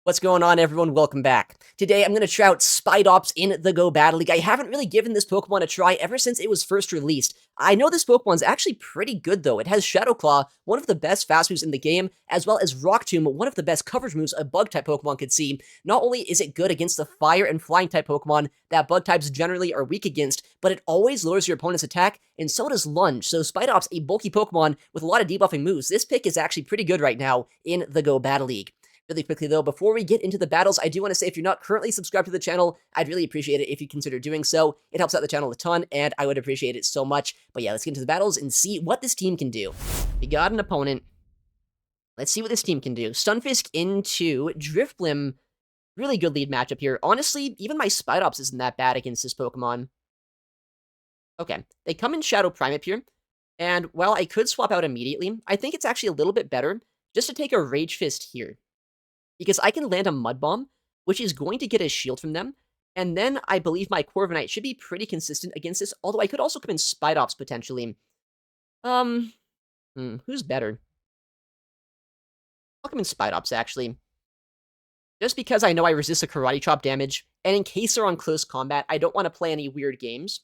What's going on, everyone? Welcome back. Today, I'm going to try out Spidops in the Go Battle League. I haven't really given this Pokemon a try ever since it was first released. I know this Pokemon's actually pretty good, though. It has Shadow Claw, one of the best fast moves in the game, as well as Rock Tomb, one of the best coverage moves a Bug-type Pokemon could see. Not only is it good against the Fire and Flying-type Pokemon that Bug-types generally are weak against, but it always lowers your opponent's attack, and so does Lunge. So Spidops, a bulky Pokemon with a lot of debuffing moves, this pick is actually pretty good right now in the Go Battle League. Really quickly, though, before we get into the battles, I do want to say if you're not currently subscribed to the channel, I'd really appreciate it if you consider doing so. It helps out the channel a ton, and I would appreciate it so much. But yeah, let's get into the battles and see what this team can do. We got an opponent. Let's see what this team can do. Stunfisk into Drifblim. Really good lead matchup here. Honestly, even my Spidops isn't that bad against this Pokemon. Okay, they come in Shadow Primeape here. And while I could swap out immediately, I think it's actually a little bit better just to take a Rage Fist here, because I can land a Mud Bomb, which is going to get a shield from them, and then I believe my Corviknight should be pretty consistent against this, although I could also come in Spidops, potentially. Who's better? I'll come in Spidops, actually. Just because I know I resist a Karate Chop damage, and in case they're on close combat, I don't want to play any weird games.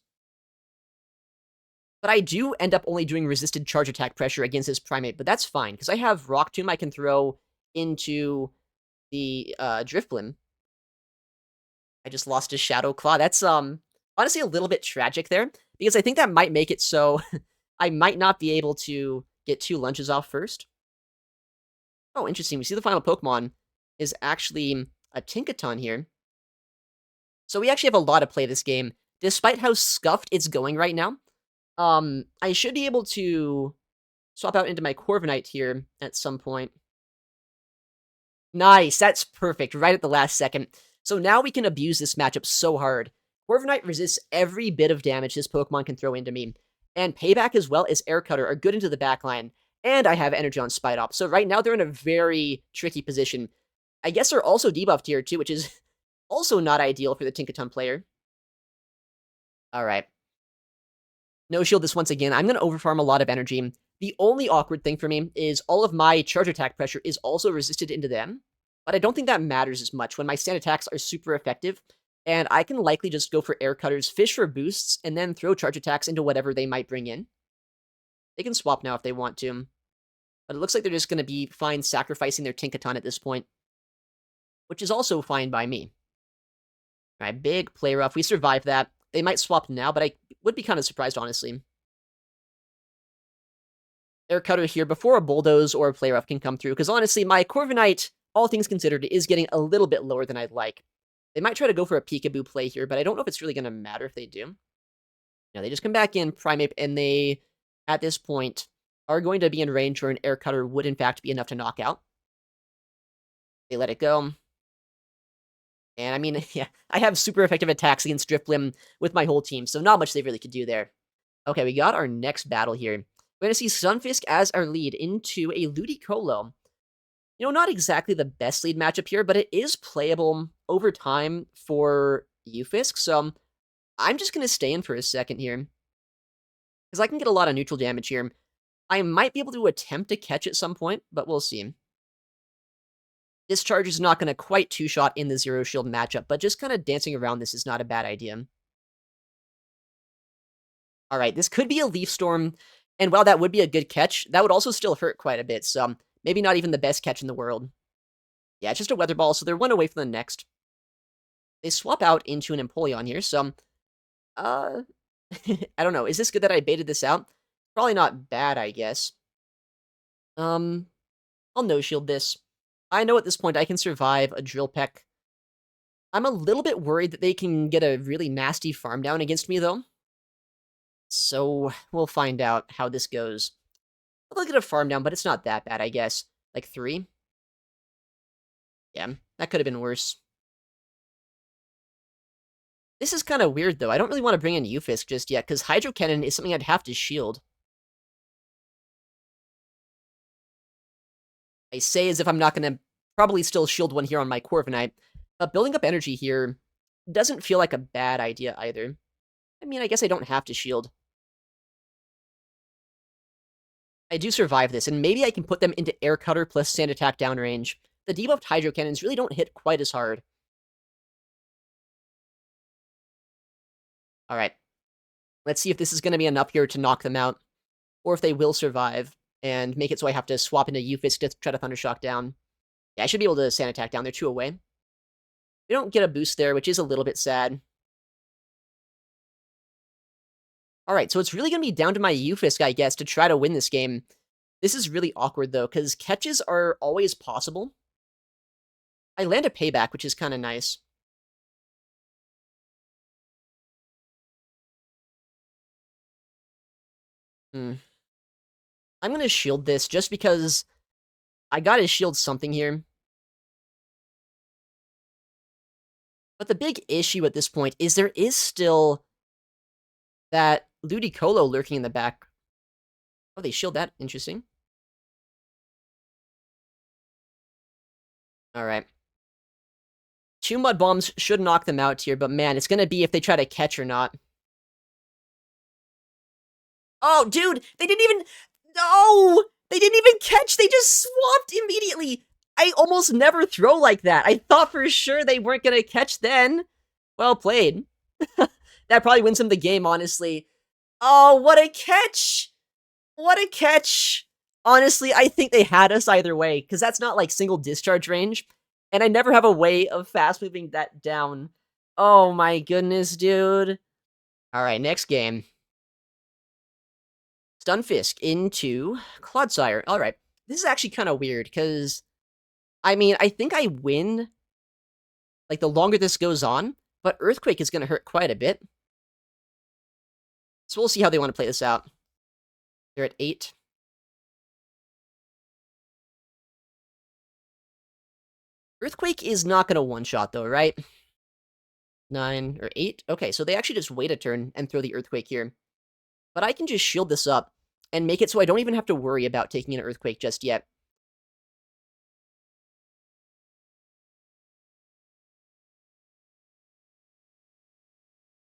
But I do end up only doing resisted charge attack pressure against this Primeape, but that's fine, because I have Rock Tomb I can throw into the Drifblim. I just lost his Shadow Claw. That's honestly a little bit tragic there, because I think that might make it so I might not be able to get 2 lunges off first. Oh, interesting. We see the final Pokemon is actually a Tinkaton here. So we actually have a lot to play this game, despite how scuffed it's going right now. I should be able to swap out into my Corviknight here at some point. Nice, that's perfect, right at the last second. So now we can abuse this matchup so hard. Corviknight resists every bit of damage this Pokemon can throw into me. And Payback as well as Air Cutter are good into the backline. And I have Energy on Spidops. So right now they're in a very tricky position. I guess they're also debuffed here too, which is also not ideal for the Tinkaton player. Alright. No shield this once again. I'm going to overfarm a lot of energy. The only awkward thing for me is all of my charge attack pressure is also resisted into them, but I don't think that matters as much when my stand attacks are super effective, and I can likely just go for Air Cutters, fish for boosts, and then throw charge attacks into whatever they might bring in. They can swap now if they want to, but it looks like they're just going to be fine sacrificing their Tinkaton at this point, which is also fine by me. Alright, big play rough. We survived that. They might swap now, but I would be kind of surprised, honestly. Air Cutter here before a Bulldoze or a Play Rough can come through, because honestly, my Corviknight, all things considered, is getting a little bit lower than I'd like. They might try to go for a Peekaboo play here, but I don't know if it's really going to matter if they do. Now, they just come back in Primeape, and they, at this point, are going to be in range where an Air Cutter would, in fact, be enough to knock out. They let it go. And, I mean, yeah, I have super effective attacks against Drifblim with my whole team, so not much they really could do there. Okay, we got our next battle here. We're going to see Stunfisk as our lead into a Ludicolo. You know, not exactly the best lead matchup here, but it is playable over time for Ufisk, so I'm just going to stay in for a second here, because I can get a lot of neutral damage here. I might be able to attempt to catch at some point, but we'll see. Discharge is not going to quite two-shot in the Zero Shield matchup, but just kind of dancing around this is not a bad idea. Alright, this could be a Leaf Storm, and while that would be a good catch, that would also still hurt quite a bit, so maybe not even the best catch in the world. Yeah, it's just a Weather Ball, so they're one away from the next. They swap out into an Empoleon here, so... I don't know, is this good that I baited this out? Probably not bad, I guess. I'll no-shield this. I know at this point I can survive a Drill Peck. I'm a little bit worried that they can get a really nasty farm down against me, though. So, we'll find out how this goes. I'll get a farm down, but it's not that bad, I guess. Like 3? Yeah, that could have been worse. This is kind of weird, though. I don't really want to bring in Ufisk just yet, because Hydro Cannon is something I'd have to shield. I say as if I'm not going to probably still shield one here on my Corviknight, but building up energy here doesn't feel like a bad idea either. I mean, I guess I don't have to shield. I do survive this, and maybe I can put them into Air Cutter plus Sand Attack downrange, the debuffed Hydro Cannons really don't hit quite as hard. Alright. Let's see if this is going to be enough here to knock them out, or if they will survive, and make it so I have to swap into Euphis to try to Thundershock down. Yeah, I should be able to Sand Attack down. They're 2 away. We don't get a boost there, which is a little bit sad. Alright, so it's really going to be down to my Euphis, I guess, to try to win this game. This is really awkward, though, because catches are always possible. I land a Payback, which is kind of nice. I'm going to shield this just because I got to shield something here. But the big issue at this point is there is still that Ludicolo lurking in the back. Oh, they shield that. Interesting. Alright. 2 Mud Bombs should knock them out here, but man, it's going to be if they try to catch or not. Oh, dude! They didn't even... No! They didn't even catch! They just swapped immediately! I almost never throw like that. I thought for sure they weren't going to catch then. Well played. That probably wins them the game, honestly. Oh, what a catch! What a catch! Honestly, I think they had us either way, because that's not like single discharge range, and I never have a way of fast moving that down. Oh my goodness, dude. Alright, next game. Stunfisk into Clodsire. Alright, this is actually kind of weird, because, I mean, I think I win, like, the longer this goes on, but Earthquake is going to hurt quite a bit. So we'll see how they want to play this out. They're at 8. Earthquake is not going to one-shot, though, right? 9 or 8? Okay, so they actually just wait a turn and throw the Earthquake here. But I can just shield this up and make it so I don't even have to worry about taking an Earthquake just yet.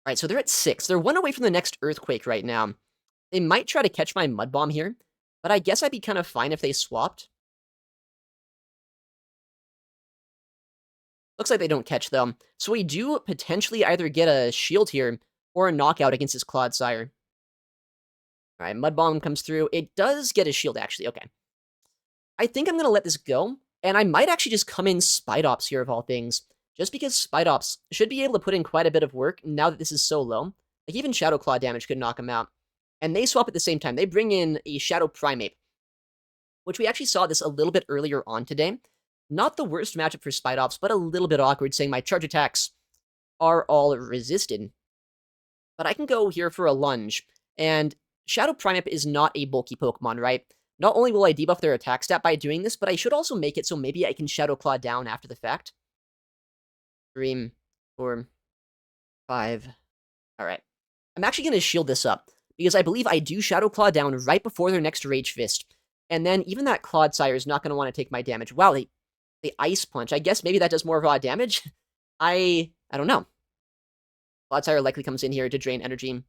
Alright, so they're at 6. They're 1 away from the next Earthquake right now. They might try to catch my Mud Bomb here, but I guess I'd be kind of fine if they swapped. Looks like they don't catch, though. So we do potentially either get a shield here or a knockout against his Clodsire. Alright, Mud Bomb comes through. It does get a shield, actually. Okay. I think I'm going to let this go, and I might actually just come in Spidops here, of all things, just because Spidops should be able to put in quite a bit of work now that this is so low. Like, even Shadow Claw damage could knock him out. And they swap at the same time. They bring in a Shadow Primate, which we actually saw this a little bit earlier on today. Not the worst matchup for Spidops, but a little bit awkward, saying my charge attacks are all resisted. But I can go here for a lunge, and Shadow Primate is not a bulky Pokemon, right? Not only will I debuff their attack stat by doing this, but I should also make it so maybe I can Shadow Claw down after the fact. 3, 4, 5. Alright. I'm actually going to shield this up, because I believe I do Shadow Claw down right before their next Rage Fist. And then even that Clodsire is not going to want to take my damage. Wow, they Ice Punch. I guess maybe that does more raw damage? I don't know. Clodsire likely comes in here to drain energy.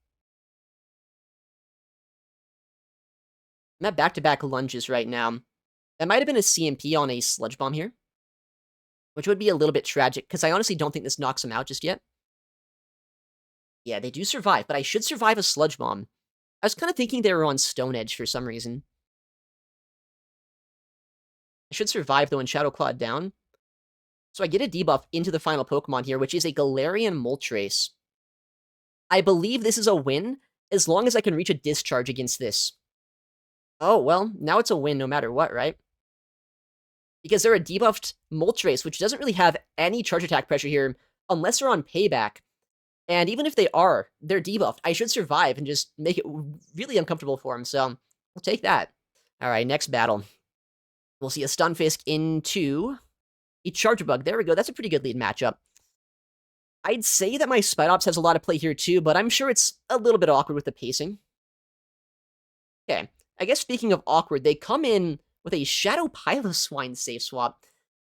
I'm at back-to-back lunges right now. That might have been a CMP on a Sludge Bomb here, which would be a little bit tragic, because I honestly don't think this knocks him out just yet. Yeah, they do survive, but I should survive a Sludge Bomb. I was kind of thinking they were on Stone Edge for some reason. I should survive, though, and Shadow Claw down. So I get a debuff into the final Pokemon here, which is a Galarian Moltres. I believe this is a win, as long as I can reach a Discharge against this. Oh, well, now it's a win no matter what, right? Because they're a debuffed Moltres, which doesn't really have any charge attack pressure here, unless they're on Payback. And even if they are, they're debuffed. I should survive and just make it really uncomfortable for them, so we'll take that. Alright, next battle. We'll see a Stunfisk into a Charger Bug. There we go. That's a pretty good lead matchup. I'd say that my Spidops has a lot of play here too, but I'm sure it's a little bit awkward with the pacing. Okay. I guess speaking of awkward, they come in with a Shadow Piloswine safe swap.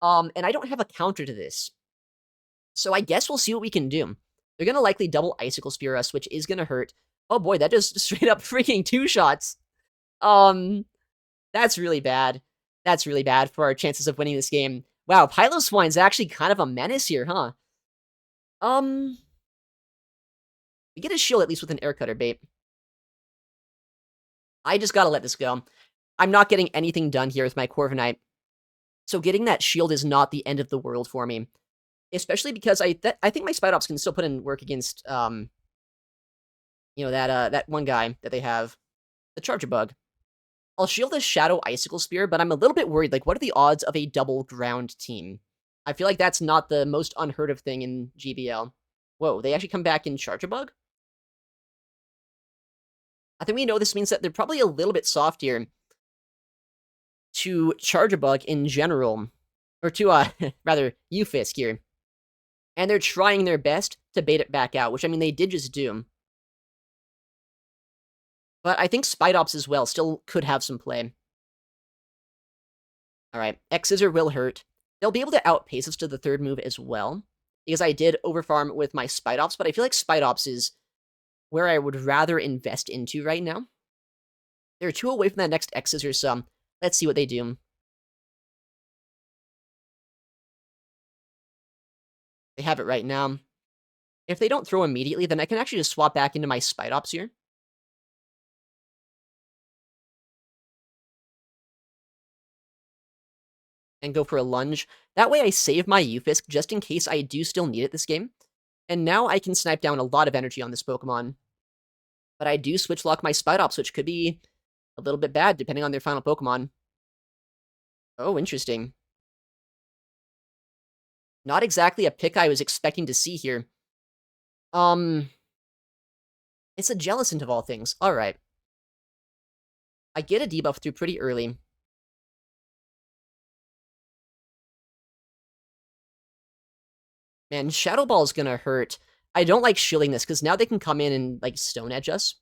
And I don't have a counter to this. So I guess we'll see what we can do. They're going to likely double Icicle Spear us, which is going to hurt. Oh boy, that just straight up freaking 2 shots. That's really bad. That's really bad for our chances of winning this game. Wow, Piloswine's actually kind of a menace here, huh? We get a shield at least with an air cutter bait. I just gotta let this go. I'm not getting anything done here with my Corviknight. So getting that shield is not the end of the world for me. Especially because I think my Spidops can still put in work against, that one guy that they have. The Charger Bug. I'll shield the Shadow Icicle Spear, but I'm a little bit worried. Like, what are the odds of a double ground team? I feel like that's not the most unheard of thing in GBL. Whoa, they actually come back in Charger Bug? I think we know this means that they're probably a little bit soft here to Charger Bug in general. Or to, rather, Ufisk here. And they're trying their best to bait it back out, which, I mean, they did just do. But I think Spidops as well still could have some play. Alright, X-Scissor will hurt. They'll be able to outpace us to the third move as well. Because I did overfarm with my Spidops, but I feel like Spidops is where I would rather invest into right now. They're 2 away from that next X-Scissor, so let's see what they do. They have it right now. If they don't throw immediately, then I can actually just swap back into my Spidops here. And go for a lunge. That way I save my Ufisk just in case I do still need it this game. And now I can snipe down a lot of energy on this Pokemon. But I do switch lock my Spidops, which could be a little bit bad depending on their final Pokemon. Oh, interesting. Not exactly a pick I was expecting to see here. It's a Jellicent of all things. Alright. I get a debuff through pretty early. Man, Shadow Ball is gonna hurt. I don't like shielding this, because now they can come in and, like, Stone Edge us.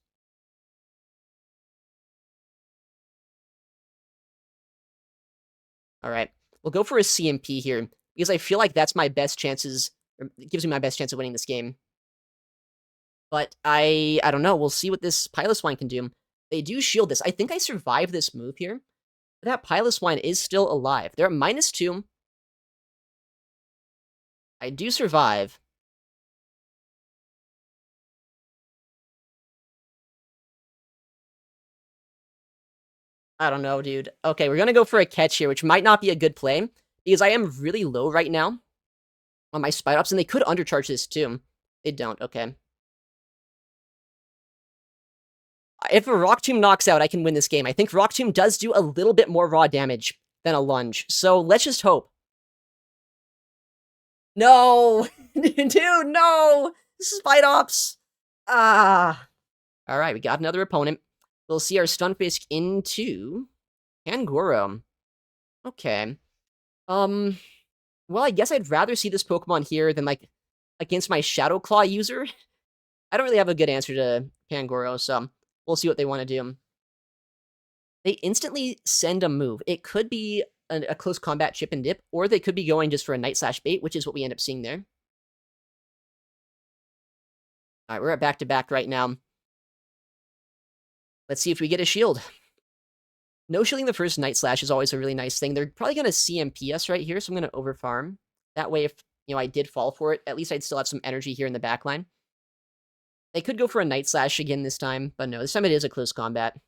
Alright. We'll go for a CMP here, because I feel like that's my best chances, or it gives me my best chance of winning this game. But I don't know. We'll see what this Piloswine can do. They do shield this. I think I survive this move here. That Piloswine is still alive. They're at -2. I do survive. I don't know, dude. Okay, we're gonna go for a catch here, which might not be a good play, because I am really low right now on my Spidops, and they could undercharge this too. They don't, okay. If a Rock Tomb knocks out, I can win this game. I think Rock Tomb does do a little bit more raw damage than a lunge, so let's just hope. No! Dude, no! Spidops! Ah. Alright, we got another opponent. We'll see our Stunfisk into Kangoro. Okay. Well, I guess I'd rather see this Pokemon here than, like, against my Shadow Claw user. I don't really have a good answer to Kangoro, so we'll see what they want to do. They instantly send a move. It could be a close combat chip and dip, or they could be going just for a Night Slash bait, which is what we end up seeing there. Alright, we're at back-to-back right now. Let's see if we get a shield. No shielding the first Night Slash is always a really nice thing. They're probably going to CMP us right here, so I'm going to overfarm. That way, if I did fall for it, at least I'd still have some energy here in the back line. They could go for a Night Slash again this time, but no, this time it is a close combat.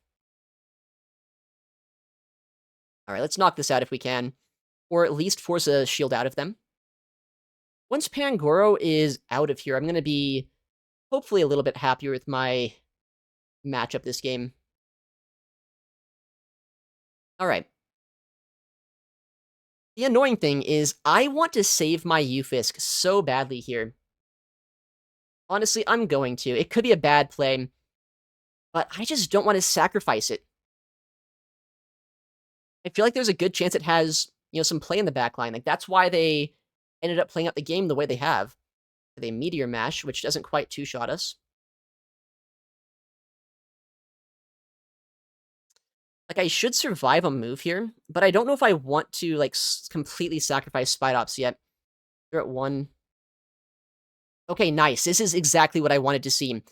Alright, let's knock this out if we can. Or at least force a shield out of them. Once Pangoro is out of here, I'm going to be hopefully a little bit happier with my matchup this game. Alright. The annoying thing is, I want to save my Ufisk so badly here. Honestly, I'm going to. It could be a bad play, but I just don't want to sacrifice it. I feel like there's a good chance it has, some play in the backline. Like, that's why they ended up playing up the game the way they have. They Meteor Mash, which doesn't quite two-shot us. Like, I should survive a move here, but I don't know if I want to, like, completely sacrifice Spidops yet. They're at 1. Okay, nice. This is exactly what I wanted to see.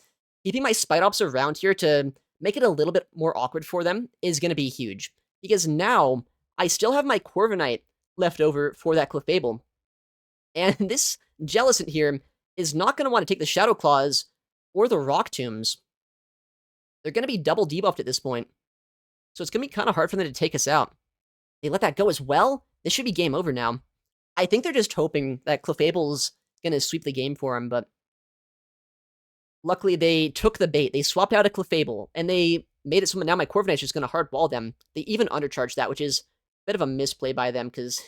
Keeping my Spidops around here to make it a little bit more awkward for them is going to be huge. Because now, I still have my Corviknight left over for that Clefable. And this Jellicent here is not going to want to take the Shadow Claws or the Rock Tombs. They're going to be double debuffed at this point. So it's going to be kind of hard for them to take us out. They let that go as well? This should be game over now. I think they're just hoping that Clefable's going to sweep the game for him, but luckily they took the bait. They swapped out a Clefable, and they made it so now my Corviknight's just going to hardball them. They even undercharged that, which is a bit of a misplay by them, because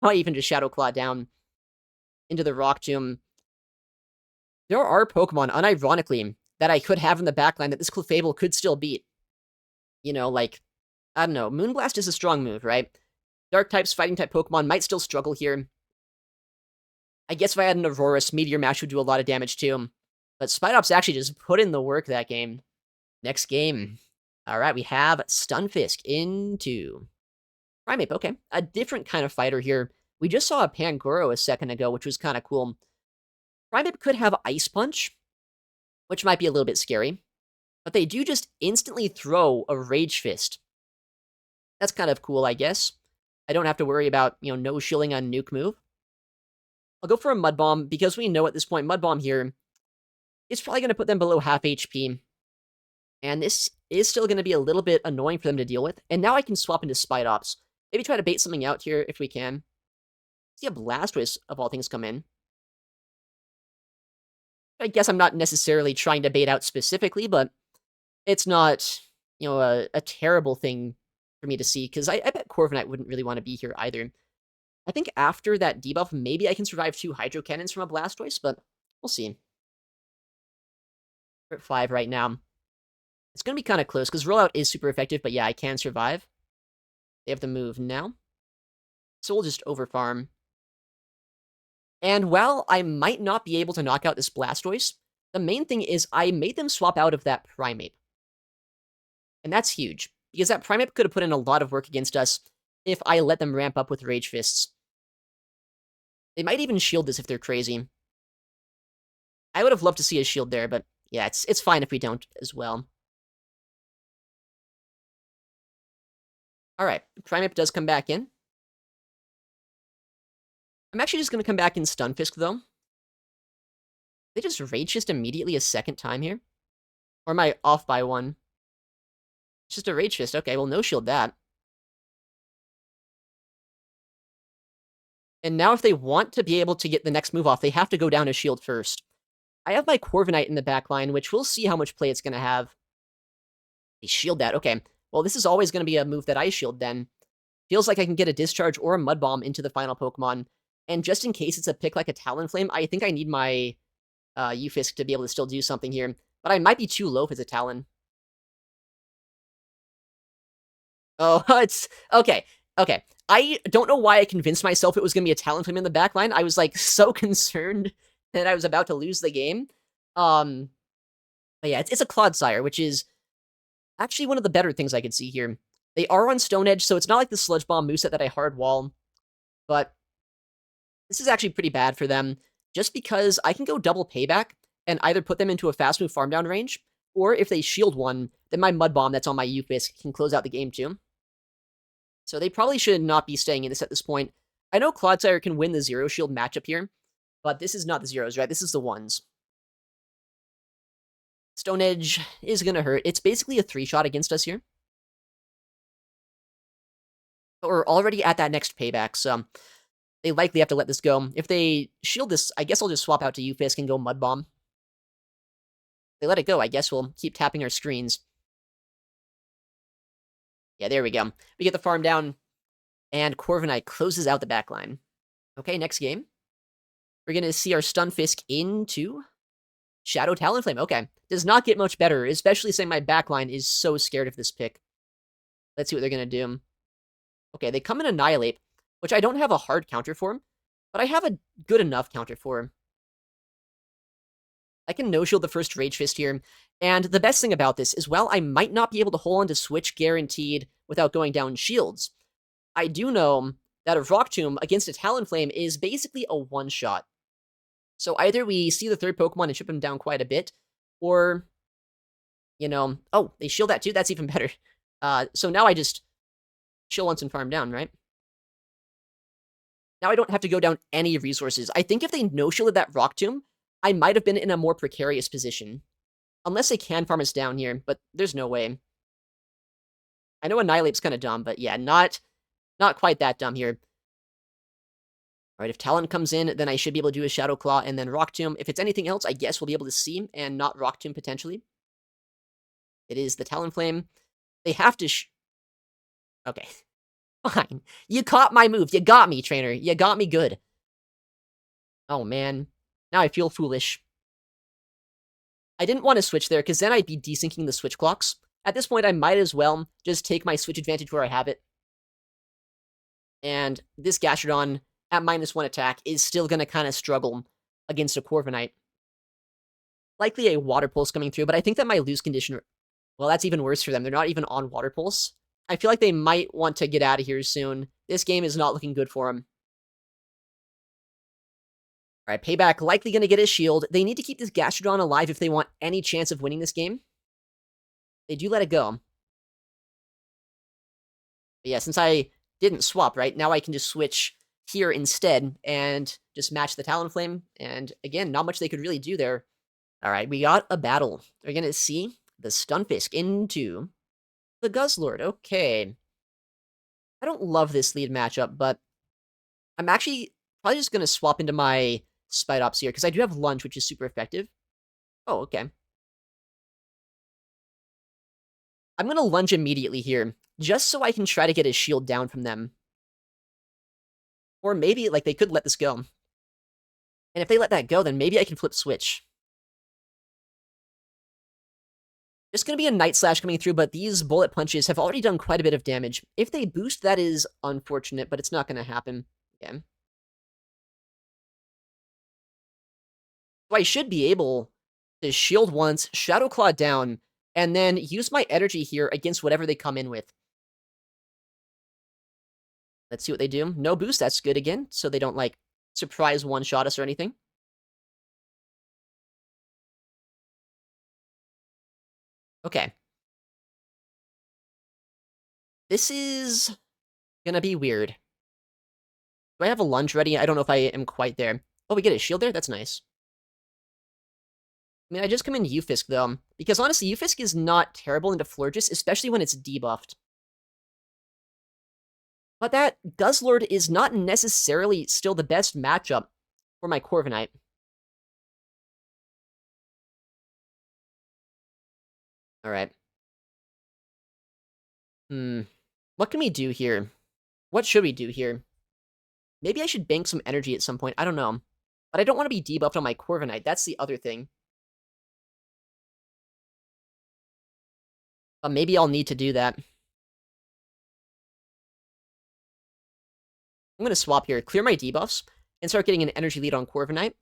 I even just Shadow Claw down into the Rock Tomb. There are Pokemon, unironically, that I could have in the backline that this Clefable could still beat. You know, like, I don't know, Moonblast is a strong move, right? Dark types, fighting type Pokemon might still struggle here. I guess if I had an Aurorus, Meteor Mash would do a lot of damage too. But Spidops actually just put in the work that game. Next game. Alright, we have Stunfisk into Primeape. Okay, a different kind of fighter here. We just saw a Pangoro a second ago, which was kind of cool. Primeape could have Ice Punch, which might be a little bit scary. But they do just instantly throw a Rage Fist. That's kind of cool, I guess. I don't have to worry about, no shielding on Nuke move. I'll go for a Mud Bomb, because we know at this point Mud Bomb here is probably going to put them below half HP. And this is still going to be a little bit annoying for them to deal with. And now I can swap into Spidops. Maybe try to bait something out here if we can. See a Blastoise, of all things, come in. I guess I'm not necessarily trying to bait out specifically, but it's not, a terrible thing for me to see, because I bet Corviknight wouldn't really want to be here either. I think after that debuff, maybe I can survive 2 Hydro Cannons from a Blastoise, but we'll see. We're at 5 right now. It's going to be kind of close, because Rollout is super effective, but yeah, I can survive. They have the move now. So we'll just overfarm. And while I might not be able to knock out this Blastoise, the main thing is I made them swap out of that Primeape. And that's huge, because that Primeape could have put in a lot of work against us if I let them ramp up with Rage Fists. They might even shield this if they're crazy. I would have loved to see a shield there, but yeah, it's fine if we don't as well. Alright, Primeape does come back in. I'm actually just going to come back in Stunfisk, though. They just Rage Fist immediately a second time here? Or am I off by one? It's just a Rage Fist. Okay, well, no shield that. And now if they want to be able to get the next move off, they have to go down a shield first. I have my Corviknight in the back line, which we'll see how much play it's going to have. They shield that. Okay, well, this is always going to be a move that I shield then. Feels like I can get a Discharge or a Mud Bomb into the final Pokemon. And just in case it's a pick like a Talonflame, I think I need my Ufisk to be able to still do something here. But I might be too low if it's a Talon. Oh, it's... Okay, okay. I don't know why I convinced myself it was going to be a Talonflame in the backline. I was, like, so concerned that I was about to lose the game. But yeah, it's a Clodsire, which is actually one of the better things I could see here. They are on Stone Edge, so it's not like the Sludge Bomb moveset that I hard wall. But this is actually pretty bad for them, just because I can go double payback and either put them into a fast move farm down range, or if they shield one, then my Mud Bomb that's on my Ufisk can close out the game too. So they probably should not be staying in this at this point. I know Clodsire can win the Zero Shield matchup here, but this is not the Zeros, right? This is the ones. Stone Edge is going to hurt. It's basically a 3-shot against us here. But we're already at that next payback, so they likely have to let this go. If they shield this, I guess I'll just swap out to Ufisk and go Mud Bomb. They let it go, I guess we'll keep tapping our screens. Yeah, there we go. We get the farm down, and Corviknight closes out the backline. Okay, next game. We're going to see our Stunfisk into Shadow Talonflame. Okay, does not get much better, especially saying my backline is so scared of this pick. Let's see what they're going to do. Okay, they come in Annihilate, which I don't have a hard counter for, but I have a good enough counter for. I can no-shield the first Rage Fist here, and the best thing about this is, while I might not be able to hold on to Switch guaranteed without going down shields, I do know that a Rock Tomb against a Talonflame is basically a one-shot. So either we see the third Pokemon and chip him down quite a bit, or, oh, they shield that too? That's even better. So now I just chill once and farm down, right? Now I don't have to go down any resources. I think if they no-shielded that Rock Tomb, I might have been in a more precarious position. Unless they can farm us down here, but there's no way. I know Annihilate's kind of dumb, but yeah, not quite that dumb here. All right, if Talon comes in, then I should be able to do a Shadow Claw and then Rock Tomb. If it's anything else, I guess we'll be able to see and not Rock Tomb potentially. It is the Talonflame. They have to okay. Fine. You caught my move. You got me, trainer. You got me good. Oh, man. Now I feel foolish. I didn't want to switch there, because then I'd be desyncing the switch clocks. At this point, I might as well just take my switch advantage where I have it. And this Gastrodon at -1 attack is still going to kind of struggle against a Corviknight. Likely a Water Pulse coming through, but I think that my lose condition... Well, that's even worse for them. They're not even on Water Pulse. I feel like they might want to get out of here soon. This game is not looking good for them. All right, Payback likely going to get his shield. They need to keep this Gastrodon alive if they want any chance of winning this game. They do let it go. But yeah, since I didn't swap, right, now I can just switch here instead and just match the Talonflame. And again, not much they could really do there. All right, we got a battle. We're going to see the Stunfisk into the Guzzlord. Okay. I don't love this lead matchup, but I'm actually probably just going to swap into my Spidops here, because I do have Lunge, which is super effective. Oh, okay. I'm going to Lunge immediately here, just so I can try to get his shield down from them. Or maybe, like, they could let this go. And if they let that go, then maybe I can flip switch. There's going to be a Night Slash coming through, but these bullet punches have already done quite a bit of damage. If they boost, that is unfortunate, but it's not going to happen. Yeah. So I should be able to shield once, Shadow Claw down, and then use my energy here against whatever they come in with. Let's see what they do. No boost, that's good again, so they don't, like, surprise one-shot us or anything. Okay. This is gonna be weird. Do I have a Lunge ready? I don't know if I am quite there. Oh, we get a shield there? That's nice. I mean, I just come in Ufisk, though, because honestly, Ufisk is not terrible into Florges, especially when it's debuffed. But that Guzzlord is not necessarily still the best matchup for my Corviknight. Alright. What can we do here? What should we do here? Maybe I should bank some energy at some point. I don't know. But I don't want to be debuffed on my Corviknight. That's the other thing. But maybe I'll need to do that. I'm going to swap here, clear my debuffs, and start getting an energy lead on Corviknight.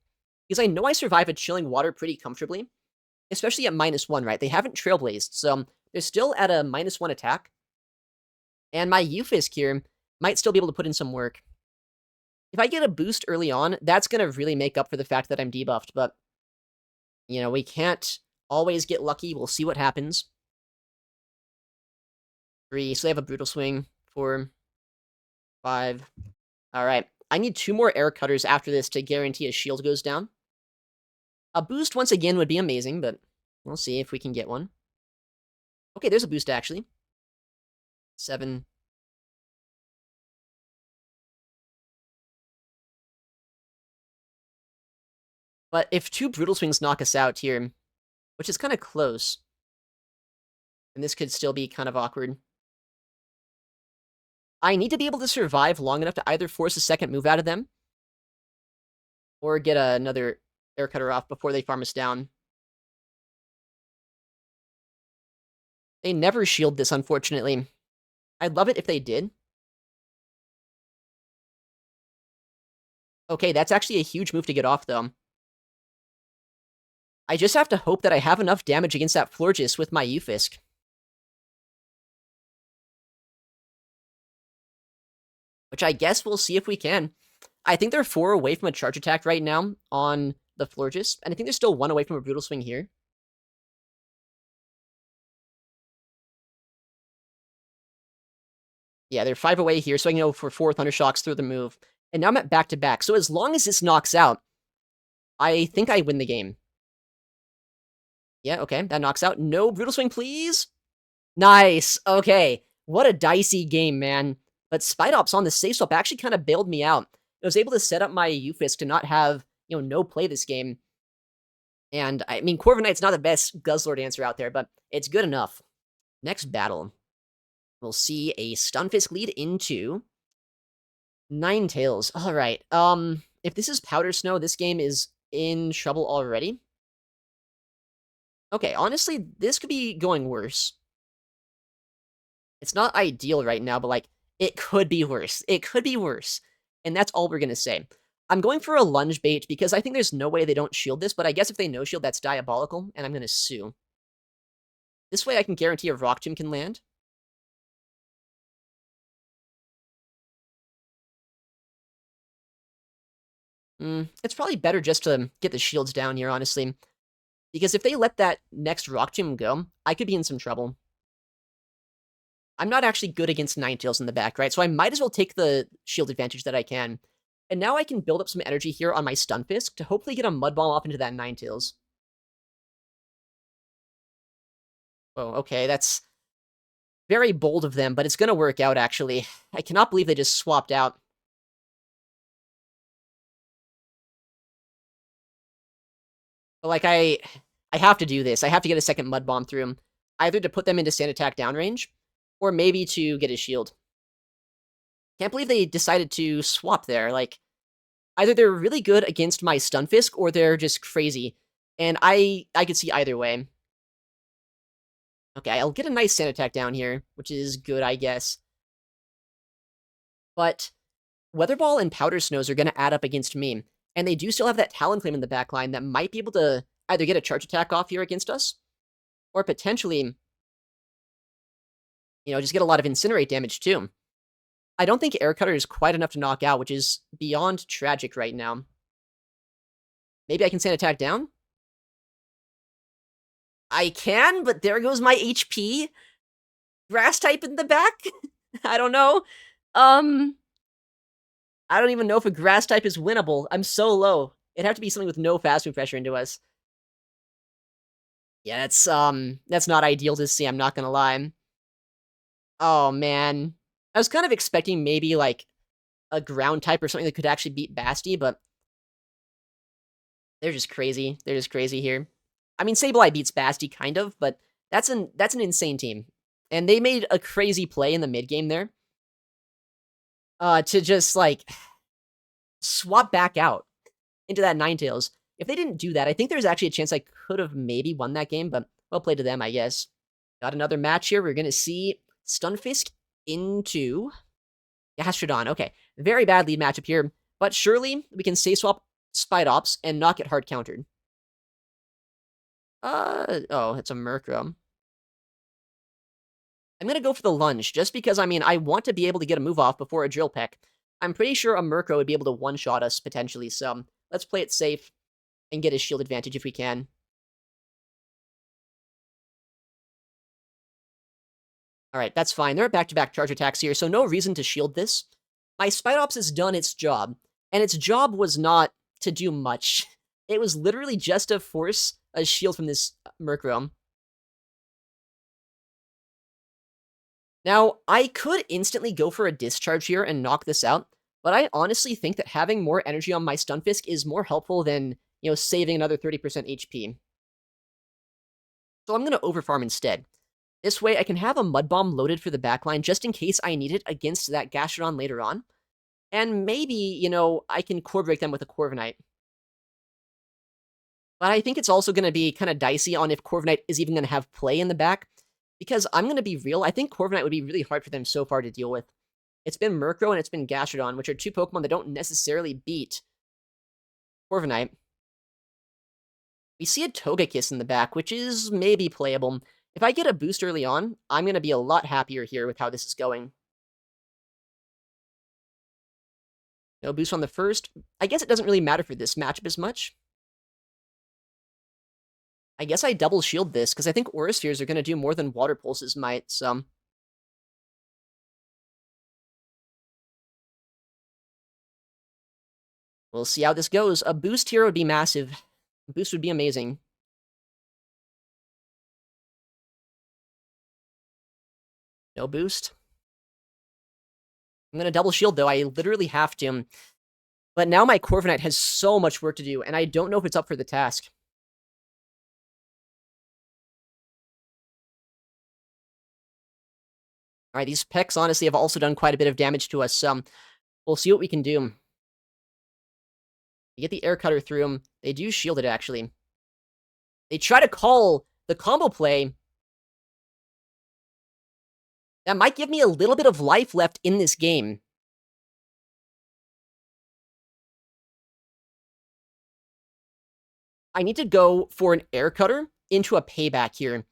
Because I know I survive a Chilling Water pretty comfortably. Especially at -1, right? They haven't Trailblazed, so they're still at a -1 attack. And my Ufisk here might still be able to put in some work. If I get a boost early on, that's going to really make up for the fact that I'm debuffed, but, you know, we can't always get lucky. We'll see what happens. 3, so they have a Brutal Swing. 4, 5. Alright, I need 2 more Air Cutters after this to guarantee a shield goes down. A boost once again would be amazing, but we'll see if we can get one. Okay, there's a boost, actually. 7. But if 2 Brutal Swings knock us out here, which is kind of close, and this could still be kind of awkward, I need to be able to survive long enough to either force a second move out of them, or get another Air Cutter off before they farm us down. They never shield this, unfortunately. I'd love it if they did. Okay, that's actually a huge move to get off, though. I just have to hope that I have enough damage against that Florges with my Ufisk. Which I guess we'll see if we can. I think they're 4 away from a charge attack right now on the Florges, and I think they're still 1 away from a Brutal Swing here. Yeah, they're 5 away here, so I can go for 4 Thundershocks through the move. And now I'm at back-to-back. So as long as this knocks out, I think I win the game. Yeah, okay, that knocks out. No Brutal Swing, please. Nice. Okay. What a dicey game, man. But Spidops on the safe swap actually kind of bailed me out. I was able to set up my Ufisk to not have, no play this game. And, I mean, Corviknight's not the best Guzzlord answer out there, but it's good enough. Next battle. We'll see a Stunfisk lead into Ninetales. All right. If this is Powder Snow, this game is in trouble already. Okay, honestly, this could be going worse. It's not ideal right now, but, like, it could be worse. It could be worse. And that's all we're gonna say. I'm going for a lunge bait because I think there's no way they don't shield this, but I guess if they no shield, that's diabolical, and I'm gonna sue. This way I can guarantee a Rock Tomb can land. It's probably better just to get the shields down here, honestly. Because if they let that next Rock Tomb go, I could be in some trouble. I'm not actually good against Ninetales in the back, right? So I might as well take the shield advantage that I can. And now I can build up some energy here on my Stunfisk to hopefully get a Mud Bomb off into that Ninetales. Oh, okay, that's very bold of them, but it's gonna work out, actually. I cannot believe they just swapped out. But, like, I have to do this. I have to get a second Mud Bomb through him. Either to put them into Sand Attack downrange, or maybe to get his shield. Can't believe they decided to swap there. Like, either they're really good against my Stunfisk, or they're just crazy. And I could see either way. Okay, I'll get a nice Sand Attack down here, which is good, I guess. But Weather Ball and Powder Snows are going to add up against me. And they do still have that Talonflame in the backline that might be able to either get a charge attack off here against us, or potentially, just get a lot of Incinerate damage too. I don't think Air Cutter is quite enough to knock out, which is beyond tragic right now. Maybe I can Sand Attack down? I can, but there goes my HP. Grass type in the back? I don't know. I don't even know if a Grass type is winnable. I'm so low. It'd have to be something with no fast move pressure into us. Yeah, that's not ideal to see, I'm not gonna lie. Oh, man. I was kind of expecting maybe, like, a ground type or something that could actually beat Basti, but they're just crazy. They're just crazy here. I mean, Sableye beats Basti, kind of, but that's an insane team. And they made a crazy play in the mid game there. To just, like, swap back out into that Ninetales. If they didn't do that, I think there's actually a chance I could have maybe won that game, but well played to them, I guess. Got another match here. We're going to see Stunfisk into Gastrodon. Okay, very bad lead matchup here, but surely we can safe swap Spidops and not get hard countered. Oh, it's a Murkrow. I'm going to go for the lunge, just because, I mean, I want to be able to get a move off before a Drill Peck. I'm pretty sure a Murkrow would be able to one-shot us, potentially, so let's play it safe and get his shield advantage if we can. Alright, that's fine. There are back-to-back charge attacks here, so no reason to shield this. My Spidops has done its job, and its job was not to do much. It was literally just to force a shield from this Murkrow. Now, I could instantly go for a discharge here and knock this out, but I honestly think that having more energy on my Stunfisk is more helpful than, saving another 30% HP. So I'm going to overfarm instead. This way I can have a Mud Bomb loaded for the backline just in case I need it against that Gastrodon later on. And maybe, I can core break them with a Corviknight. But I think it's also going to be kind of dicey on if Corviknight is even going to have play in the back. Because I'm going to be real, I think Corviknight would be really hard for them so far to deal with. It's been Murkrow and it's been Gastrodon, which are two Pokemon that don't necessarily beat Corviknight. We see a Togekiss in the back, which is maybe playable. If I get a boost early on, I'm going to be a lot happier here with how this is going. No boost on the first. I guess it doesn't really matter for this matchup as much. I guess I double shield this, because I think Aura Spheres are going to do more than Water Pulses might, so... We'll see how this goes. A boost here would be massive. A boost would be amazing. No boost. I'm gonna double shield, though. I literally have to. But now my Corviknight has so much work to do, and I don't know if it's up for the task. Alright, these Pecks, honestly, have also done quite a bit of damage to us. We'll see what we can do. You get the Air Cutter through them. They do shield it, actually. They try to call the combo play. That might give me a little bit of life left in this game. I need to go for an Air Cutter into a payback here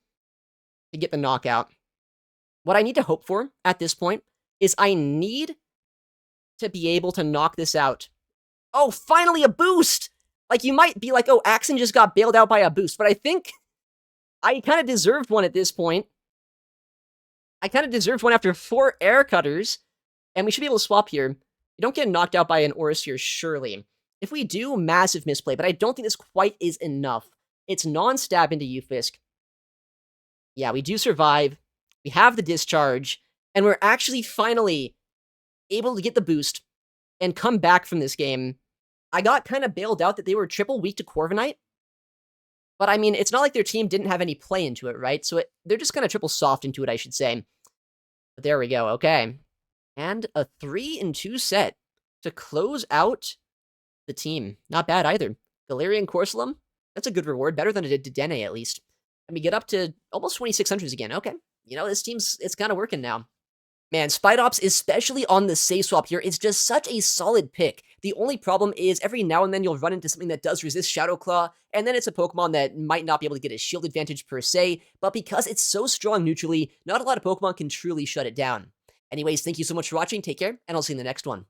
to get the knockout. What I need to hope for at this point is I need to be able to knock this out. Oh, finally a boost! Like, you might be like, oh, Axon just got bailed out by a boost, but I think I kind of deserved one at this point. I kind of deserved one after 4 Air Cutters, and we should be able to swap here. You don't get knocked out by an Aurus here, surely. If we do, massive misplay, but I don't think this quite is enough. It's non-stab into Ufisk. Yeah, we do survive. We have the discharge, and we're actually finally able to get the boost and come back from this game. I got kind of bailed out that they were triple weak to Corviknight, but I mean, it's not like their team didn't have any play into it, right? So they're just kind of triple soft into it, I should say. But there we go, okay. And a 3-2 set to close out the team. Not bad either. Galarian Corsola, that's a good reward. Better than a Dedenne, at least. And we get up to almost 2600s again. Okay. You know, this team's, it's kind of working now. Man, Spidops, especially on the Say Swap here, is just such a solid pick. The only problem is every now and then you'll run into something that does resist Shadow Claw, and then it's a Pokemon that might not be able to get a shield advantage per se, but because it's so strong neutrally, not a lot of Pokemon can truly shut it down. Anyways, thank you so much for watching, take care, and I'll see you in the next one.